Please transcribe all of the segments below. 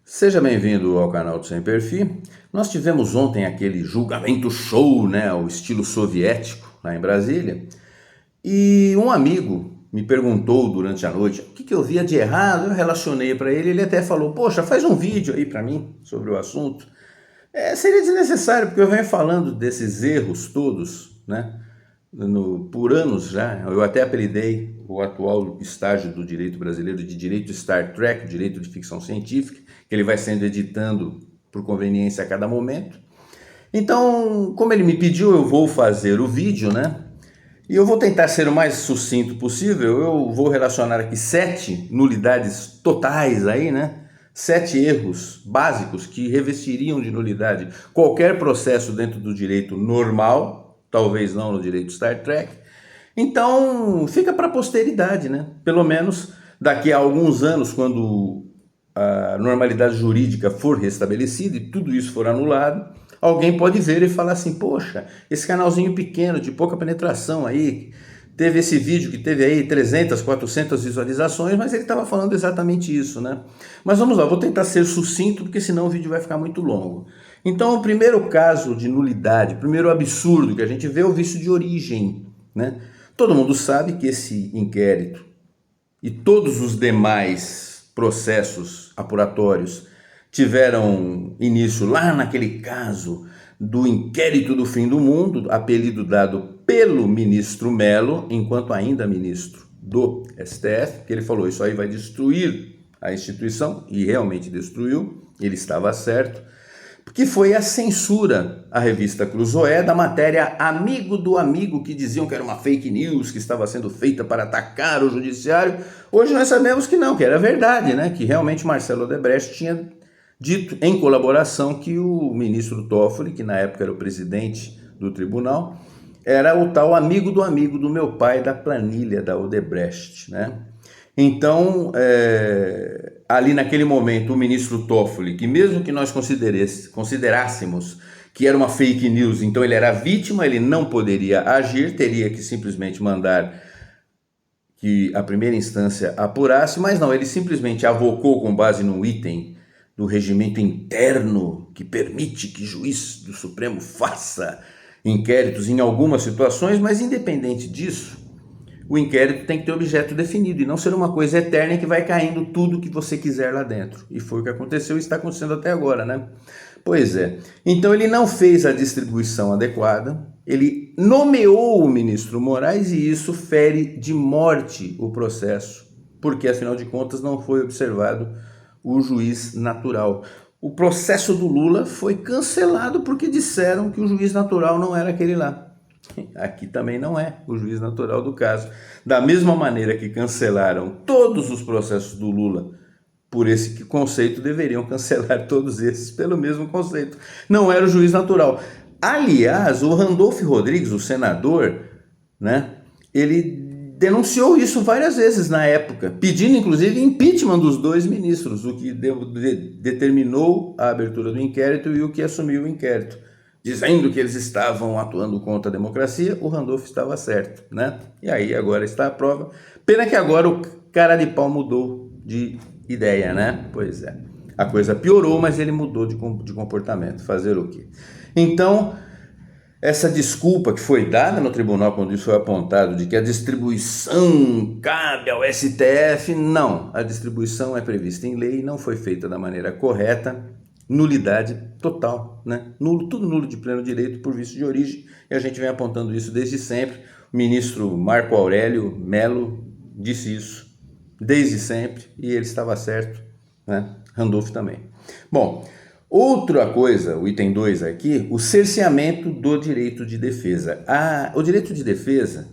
Seja bem-vindo ao canal do Sem Perfil. Nós tivemos ontem aquele julgamento show, né, ao estilo soviético, lá em Brasília, e um amigo me perguntou durante a noite o que eu via de errado. Eu relacionei para ele, ele até falou: poxa, faz um vídeo aí para mim sobre o assunto. Seria desnecessário, porque eu venho falando desses erros todos, né, por anos já. Eu até apelidei o atual estágio do direito brasileiro de direito Star Trek, direito de ficção científica, que ele vai sendo editando por conveniência a cada momento. Então, como ele me pediu, eu vou fazer o vídeo, né? E eu vou tentar ser o mais sucinto possível. Eu vou relacionar aqui 7 nulidades totais aí, né? 7 erros básicos que revestiriam de nulidade qualquer processo dentro do direito normal, talvez não no direito Star Trek. Então, fica para a posteridade, né? Pelo menos daqui a alguns anos, quando a normalidade jurídica for restabelecida e tudo isso for anulado, alguém pode ver e falar assim: poxa, esse canalzinho pequeno, de pouca penetração aí, teve esse vídeo que teve aí 300, 400 visualizações, mas ele estava falando exatamente isso, né? Mas vamos lá, vou tentar ser sucinto, porque senão o vídeo vai ficar muito longo. Então, o primeiro caso de nulidade, o primeiro absurdo que a gente vê é o vício de origem, né? Todo mundo sabe que esse inquérito e todos os demais processos apuratórios tiveram início lá naquele caso do inquérito do fim do mundo, apelido dado pelo ministro Melo, enquanto ainda ministro do STF, que ele falou: isso aí vai destruir a instituição, e realmente destruiu, ele estava certo, porque foi a censura à revista Cruzoé da matéria Amigo do Amigo, que diziam que era uma fake news, que estava sendo feita para atacar o judiciário. Hoje nós sabemos que não, que era verdade, né? Que realmente Marcelo Odebrecht tinha dito em colaboração que o ministro Toffoli, que na época era o presidente do tribunal, era o tal amigo do meu pai da planilha da Odebrecht, né? Então, ali naquele momento, o ministro Toffoli, que mesmo que nós considerássemos que era uma fake news, então ele era vítima, ele não poderia agir, teria que simplesmente mandar que a primeira instância apurasse, mas não, ele simplesmente avocou com base no item do regimento interno que permite que juiz do Supremo faça inquéritos em algumas situações, mas independente disso, o inquérito tem que ter objeto definido e não ser uma coisa eterna que vai caindo tudo que você quiser lá dentro. E foi o que aconteceu e está acontecendo até agora, né? Pois é. Então ele não fez a distribuição adequada, ele nomeou o ministro Moraes e isso fere de morte o processo, porque afinal de contas não foi observado o juiz natural. O processo do Lula foi cancelado porque disseram que o juiz natural não era aquele lá. Aqui também não é o juiz natural do caso. Da mesma maneira que cancelaram todos os processos do Lula por esse conceito, deveriam cancelar todos esses pelo mesmo conceito. Não era o juiz natural. Aliás, o Randolph Rodrigues, o senador, né, ele denunciou isso várias vezes na época, pedindo inclusive impeachment dos 2 ministros, o que determinou a abertura do inquérito e o que assumiu o inquérito, dizendo que eles estavam atuando contra a democracia. O Randolph estava certo, né? E aí agora está a prova. Pena que agora o cara de pau mudou de ideia, né? Pois é. A coisa piorou, mas ele mudou de comportamento. Fazer o quê? Então, essa desculpa que foi dada no tribunal quando isso foi apontado, de que a distribuição cabe ao STF, não. A distribuição é prevista em lei, não foi feita da maneira correta. Nulidade total, né? Nulo, tudo nulo de pleno direito por vício de origem, e a gente vem apontando isso desde sempre. O ministro Marco Aurélio Melo disse isso desde sempre e ele estava certo, né? Randolph também. Bom, outra coisa, o item 2 aqui, o cerceamento do direito de defesa. O direito de defesa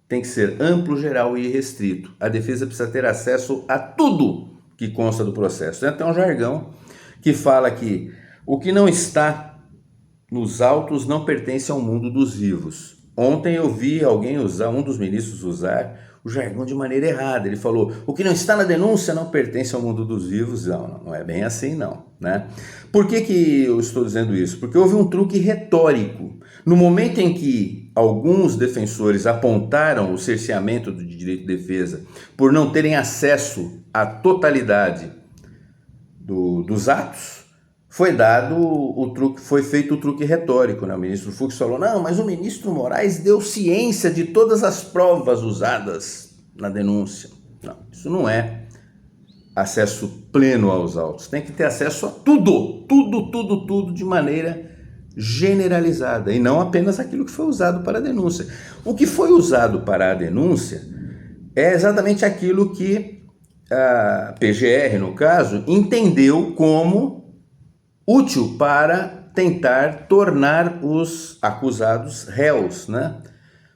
tem que ser amplo, geral e restrito. A defesa precisa ter acesso a tudo que consta do processo. Tem até um jargão que fala que o que não está nos autos não pertence ao mundo dos vivos. Ontem eu vi alguém usar, um dos ministros usar o jargão de maneira errada. Ele falou: o que não está na denúncia não pertence ao mundo dos vivos. Não é bem assim não, né? Por que eu estou dizendo isso? Porque houve um truque retórico. No momento em que alguns defensores apontaram o cerceamento do direito de defesa por não terem acesso à totalidade dos atos, foi dado o truque, foi feito o truque retórico, né? O ministro Fux falou: não, mas o ministro Moraes deu ciência de todas as provas usadas na denúncia. Não, isso não é acesso pleno aos autos. Tem que ter acesso a tudo, tudo de maneira generalizada e não apenas aquilo que foi usado para a denúncia. O que foi usado para a denúncia é exatamente aquilo que a PGR, no caso, entendeu como útil para tentar tornar os acusados réus, né?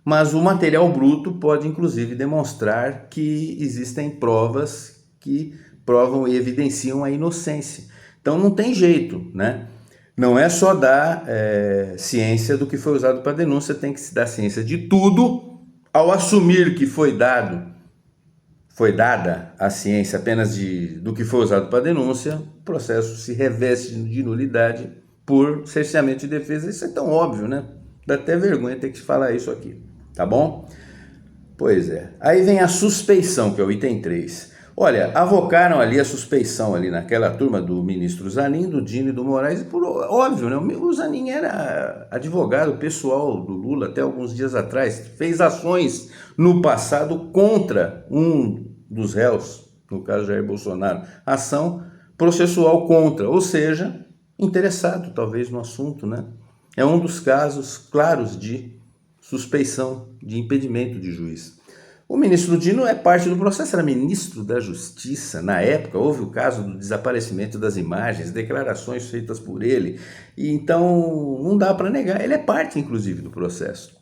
Mas o material bruto pode, inclusive, demonstrar que existem provas que provam e evidenciam a inocência. Então não tem jeito, né? Não é só dar ciência do que foi usado para a denúncia, tem que se dar ciência de tudo. Ao assumir que foi dada a ciência apenas do que foi usado para a denúncia, o processo se reveste de nulidade por cerceamento de defesa. Isso é tão óbvio, né? Dá até vergonha ter que falar isso aqui, tá bom? Pois é. Aí vem a suspeição, que é o item 3. Olha, avocaram ali a suspeição ali naquela turma do ministro Zanin, do Dino e do Moraes, e por óbvio, né? O Zanin era advogado pessoal do Lula até alguns dias atrás, fez ações no passado contra um dos réus, no caso Jair Bolsonaro, ação processual contra, ou seja, interessado talvez no assunto, né? É um dos casos claros de suspeição, de impedimento de juiz. O ministro Dino é parte do processo, era ministro da Justiça. Na época, houve o caso do desaparecimento das imagens, declarações feitas por ele. E então, não dá para negar. Ele é parte, inclusive, do processo,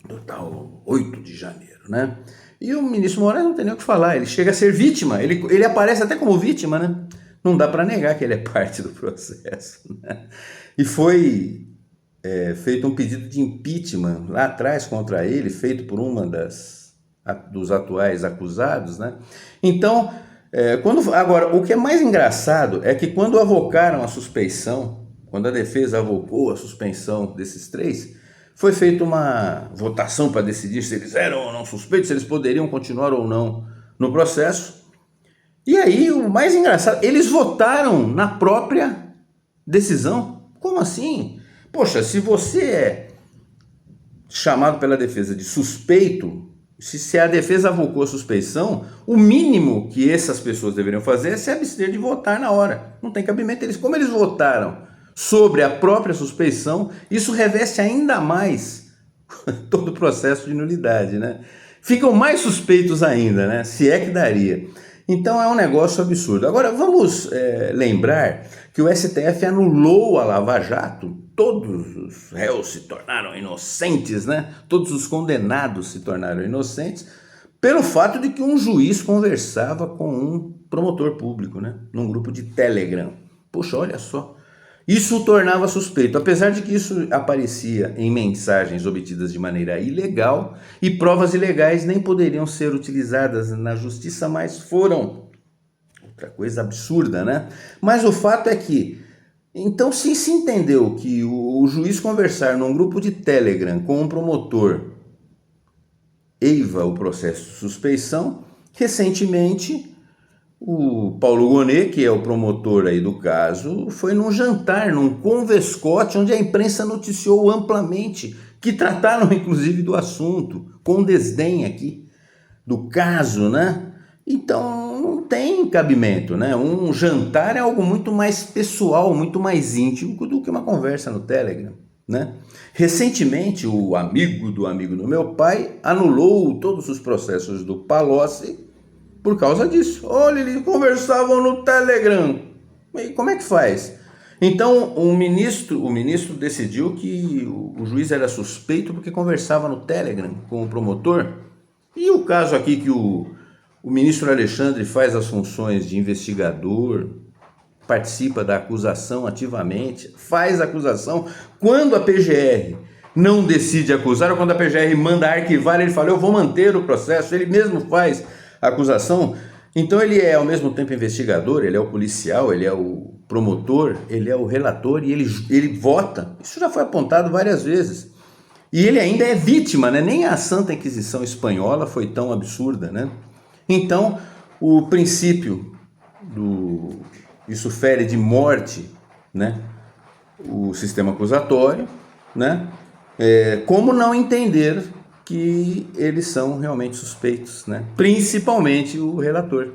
do tal 8 de janeiro, né? E o ministro Moraes não tem nem o que falar, ele chega a ser vítima, ele aparece até como vítima, né? Não dá para negar que ele é parte do processo, né? E foi feito um pedido de impeachment lá atrás contra ele, feito por uma dos atuais acusados, né? Então, agora, o que é mais engraçado é que quando avocaram a suspeição, quando a defesa avocou a suspensão desses 3, foi feita uma votação para decidir se eles eram ou não suspeitos, se eles poderiam continuar ou não no processo. E aí, o mais engraçado, eles votaram na própria decisão. Como assim? Poxa, se você é chamado pela defesa de suspeito, se a defesa avocou a suspeição, o mínimo que essas pessoas deveriam fazer é se abster de votar na hora. Não tem cabimento. Como eles votaram sobre a própria suspeição, isso reveste ainda mais todo o processo de nulidade, né? Ficam mais suspeitos ainda, né? Se é que daria. Então é um negócio absurdo. Agora vamos lembrar que o STF anulou a Lava Jato. Todos os réus se tornaram inocentes, né? Todos os condenados se tornaram inocentes pelo fato de que um juiz conversava com um promotor público, né? Num grupo de Telegram. Poxa, olha só. Isso o tornava suspeito, apesar de que isso aparecia em mensagens obtidas de maneira ilegal e provas ilegais nem poderiam ser utilizadas na justiça, mas foram. Outra coisa absurda, né? Mas o fato é que, então, se entendeu que o juiz conversar num grupo de Telegram com um promotor eiva o processo de suspeição, recentemente o Paulo Gonet, que é o promotor aí do caso, foi num jantar, num convescote, onde a imprensa noticiou amplamente, que trataram inclusive do assunto, com desdém aqui, do caso, né? Então não tem cabimento, né? Um jantar é algo muito mais pessoal, muito mais íntimo do que uma conversa no Telegram, né? Recentemente, o amigo do meu pai anulou todos os processos do Palocci por causa disso. Olha, eles conversavam no Telegram. E como é que faz? Então, o ministro decidiu que o juiz era suspeito porque conversava no Telegram com o promotor. E o caso aqui que o ministro Alexandre faz as funções de investigador, participa da acusação ativamente, faz a acusação. Quando a PGR não decide acusar, ou quando a PGR manda arquivar, ele fala: eu vou manter o processo, ele mesmo faz a acusação. Então ele é ao mesmo tempo investigador, ele é o policial, ele é o promotor, ele é o relator e ele vota. Isso já foi apontado várias vezes. E ele ainda é vítima, né? Nem a Santa Inquisição Espanhola foi tão absurda, né? Então, o princípio isso fere de morte, né, o sistema acusatório, né? Como não entender que eles são realmente suspeitos, né? Principalmente o relator,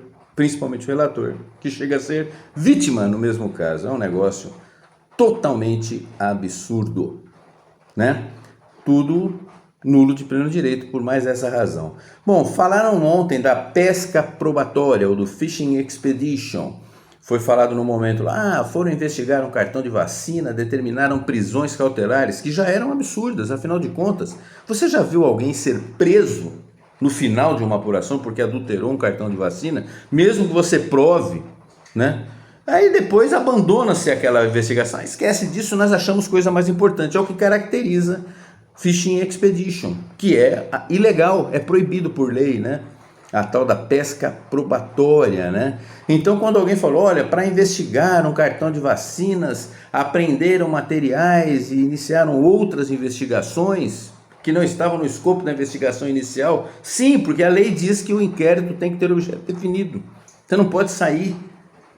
que chega a ser vítima no mesmo caso. É um negócio totalmente absurdo, né? Tudo nulo de pleno direito por mais essa razão. Bom, falaram ontem da pesca probatória ou do Fishing Expedition. Foi falado no momento lá, foram investigar um cartão de vacina, determinaram prisões cautelares, que já eram absurdas, afinal de contas. Você já viu alguém ser preso no final de uma apuração porque adulterou um cartão de vacina? Mesmo que você prove, né? Aí depois abandona-se aquela investigação. Esquece disso, nós achamos coisa mais importante. É o que caracteriza Fishing Expedition, que é ilegal, é proibido por lei, né? A tal da pesca probatória, né? Então, quando alguém falou, olha, para investigar um cartão de vacinas, apreenderam materiais e iniciaram outras investigações que não estavam no escopo da investigação inicial, sim, porque a lei diz que o inquérito tem que ter objeto definido. Você não pode sair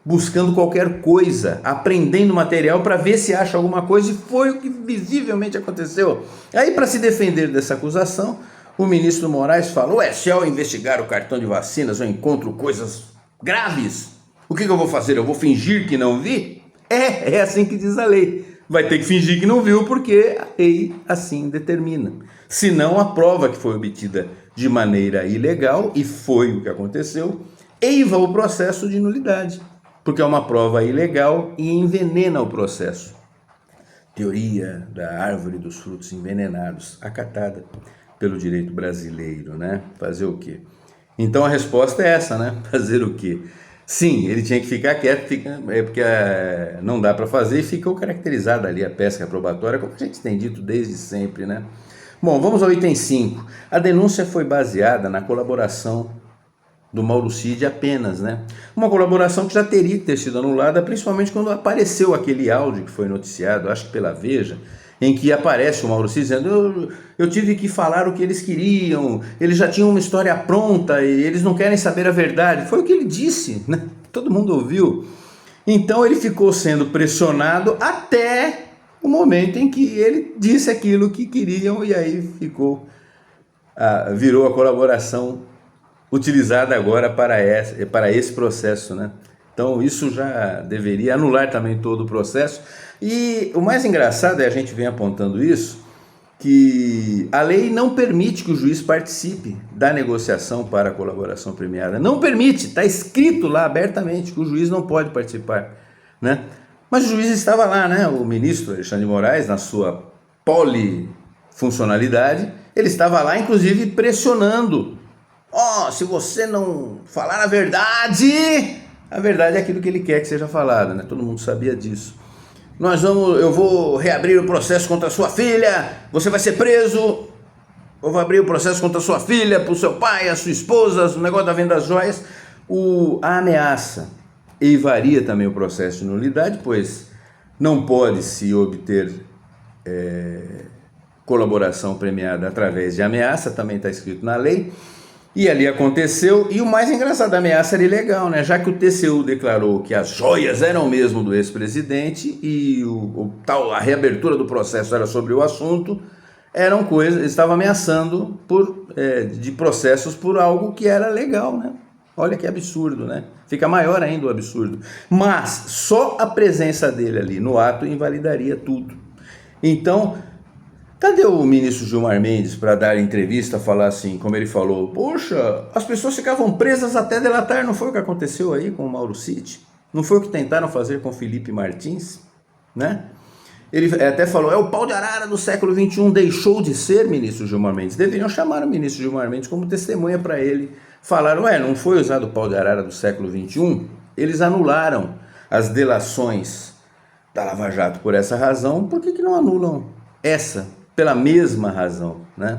buscando qualquer coisa, aprendendo material para ver se acha alguma coisa, e foi o que visivelmente aconteceu. Aí, para se defender dessa acusação, o ministro Moraes falou, se ao investigar o cartão de vacinas eu encontro coisas graves, o que eu vou fazer? Eu vou fingir que não vi? É assim que diz a lei. Vai ter que fingir que não viu, porque a lei assim determina. Senão a prova que foi obtida de maneira ilegal, e foi o que aconteceu, eiva o processo de nulidade, porque é uma prova ilegal e envenena o processo. Teoria da árvore dos frutos envenenados, acatada pelo direito brasileiro, né? Fazer o quê? Então a resposta é essa, né? Fazer o quê? Sim, ele tinha que ficar quieto, porque não dá para fazer, e ficou caracterizada ali a pesca probatória, como a gente tem dito desde sempre, né? Bom, vamos ao item 5. A denúncia foi baseada na colaboração do Mauro Cid apenas, né? Uma colaboração que já teria que ter sido anulada, principalmente quando apareceu aquele áudio que foi noticiado, acho que pela Veja, em que aparece o Mauro Cid dizendo, eu tive que falar o que eles queriam, eles já tinham uma história pronta e eles não querem saber a verdade. Foi o que ele disse, né? Todo mundo ouviu. Então ele ficou sendo pressionado até o momento em que ele disse aquilo que queriam, e aí virou a colaboração utilizada agora para esse processo, né? Então isso já deveria anular também todo o processo. E o mais engraçado é, a gente vem apontando isso, que a lei não permite que o juiz participe da negociação para a colaboração premiada. Não permite, está escrito lá abertamente que o juiz não pode participar, né? Mas o juiz estava lá, né? O ministro Alexandre de Moraes, na sua polifuncionalidade, ele estava lá, inclusive, pressionando. Se você não falar a verdade é aquilo que ele quer que seja falado, né? Todo mundo sabia disso. Eu vou reabrir o processo contra a sua filha, você vai ser preso, eu vou abrir o processo contra a sua filha, para o seu pai, a sua esposa, o negócio da venda das joias. A ameaça eivaria também o processo de nulidade, pois não pode se obter colaboração premiada através de ameaça, também está escrito na lei. E ali aconteceu, e o mais engraçado, a ameaça era ilegal, né? Já que o TCU declarou que as joias eram mesmo do ex-presidente e a reabertura do processo era sobre o assunto, eram coisas, estava ameaçando de processos por algo que era legal, né? Olha que absurdo, né? Fica maior ainda o absurdo. Mas só a presença dele ali no ato invalidaria tudo. Então, cadê o ministro Gilmar Mendes para dar entrevista, falar assim, como ele falou, poxa, as pessoas ficavam presas até delatar, não foi o que aconteceu aí com o Mauro Cid? Não foi o que tentaram fazer com o Felipe Martins, né? Ele até falou, é o pau de arara do século XXI, deixou de ser, ministro Gilmar Mendes. Deveriam chamar o ministro Gilmar Mendes como testemunha para ele. Falaram, não foi usado o pau de arara do século XXI? Eles anularam as delações da Lava Jato por essa razão, por que não anulam essa pela mesma razão, né?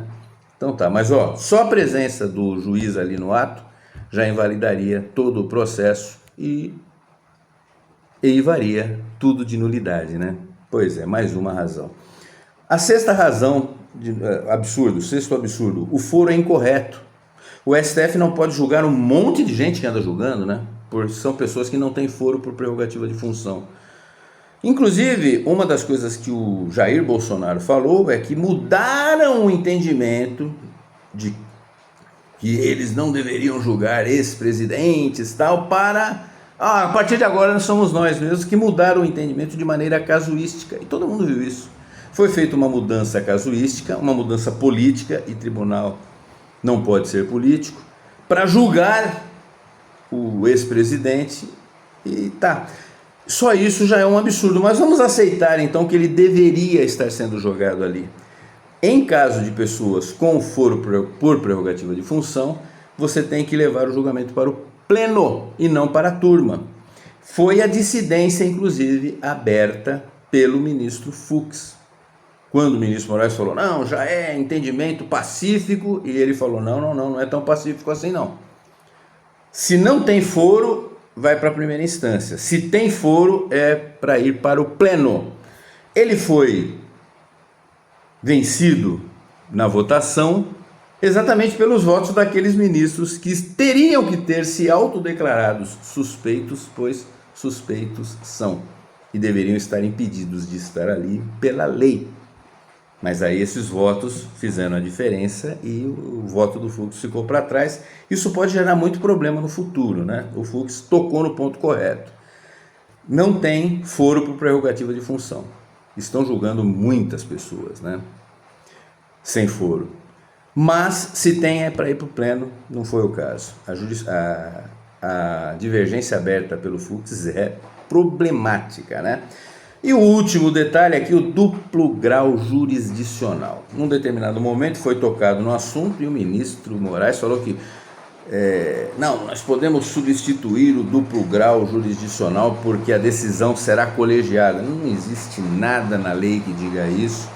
Então tá, mas só a presença do juiz ali no ato já invalidaria todo o processo e eivaria tudo de nulidade, né? Pois é, mais uma razão. A sexta razão, sexto absurdo, o foro é incorreto. O STF não pode julgar um monte de gente que anda julgando, né? são pessoas que não têm foro por prerrogativa de função. Inclusive, uma das coisas que o Jair Bolsonaro falou é que mudaram o entendimento de que eles não deveriam julgar ex-presidentes tal, para a partir de agora somos nós mesmos que mudaram o entendimento de maneira casuística, e todo mundo viu isso. Foi feita uma mudança casuística, uma mudança política, e tribunal não pode ser político, para julgar o ex-presidente, e tá. Só isso já é um absurdo, mas vamos aceitar então que ele deveria estar sendo jogado ali. Em caso de pessoas com foro por prerrogativa de função, você tem que levar o julgamento para o pleno e não para a turma. Foi a dissidência, inclusive, aberta pelo ministro Fux. Quando o ministro Moraes falou, não, já é entendimento pacífico, e ele falou, não é tão pacífico assim não. Se não tem foro, vai para a primeira instância. Se tem foro, é para ir para o pleno. Ele foi vencido na votação exatamente pelos votos daqueles ministros que teriam que ter se autodeclarados suspeitos, pois suspeitos são, e deveriam estar impedidos de estar ali pela lei. Mas aí esses votos fizeram a diferença e o voto do Fux ficou para trás. Isso pode gerar muito problema no futuro, né? O Fux tocou no ponto correto. Não tem foro por prerrogativa de função. Estão julgando muitas pessoas, né? Sem foro. Mas se tem é para ir para o pleno, não foi o caso. A divergência aberta pelo Fux é problemática, né? E o último detalhe aqui, o duplo grau jurisdicional. Num determinado momento foi tocado no assunto e o ministro Moraes falou que não, nós podemos substituir o duplo grau jurisdicional porque a decisão será colegiada. Não existe nada na lei que diga isso,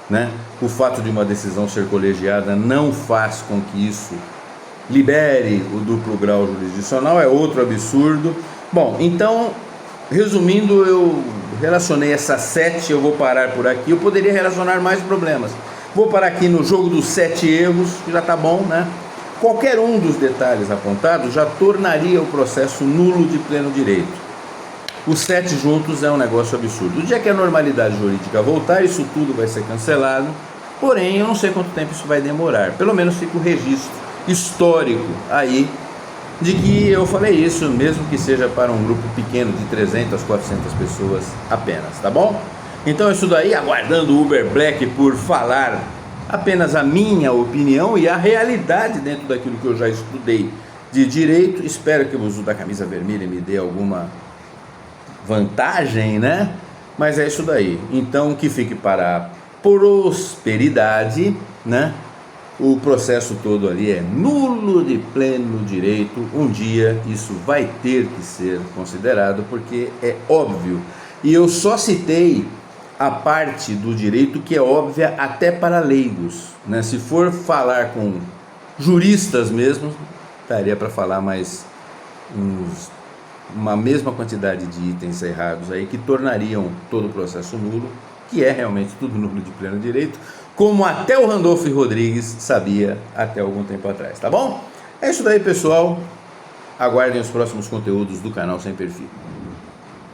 né? O fato de uma decisão ser colegiada não faz com que isso libere o duplo grau jurisdicional, é outro absurdo. Bom, então, resumindo, eu relacionei essas 7, eu vou parar por aqui. Eu poderia relacionar mais problemas. Vou parar aqui no jogo dos 7 erros, que já tá bom, né? Qualquer um dos detalhes apontados já tornaria o processo nulo de pleno direito. Os 7 juntos é um negócio absurdo. O dia que a normalidade jurídica voltar, isso tudo vai ser cancelado. Porém, eu não sei quanto tempo isso vai demorar. Pelo menos fica o registro histórico aí de que eu falei isso, mesmo que seja para um grupo pequeno de 300, 400 pessoas apenas, tá bom? Então isso daí, aguardando o Uber Black por falar apenas a minha opinião e a realidade dentro daquilo que eu já estudei de direito. Espero que o uso da camisa vermelha me dê alguma vantagem, né? Mas é isso daí. Então que fique para a prosperidade, né? O processo todo ali é nulo de pleno direito. Um dia isso vai ter que ser considerado, porque é óbvio. E eu só citei a parte do direito que é óbvia até para leigos, né? Se for falar com juristas mesmo, daria para falar mais uma mesma quantidade de itens errados aí que tornariam todo o processo nulo, que é realmente tudo nulo de pleno direito, como até o Randolph Rodrigues sabia até algum tempo atrás, tá bom? É isso daí, pessoal. Aguardem os próximos conteúdos do canal Sem Perfil.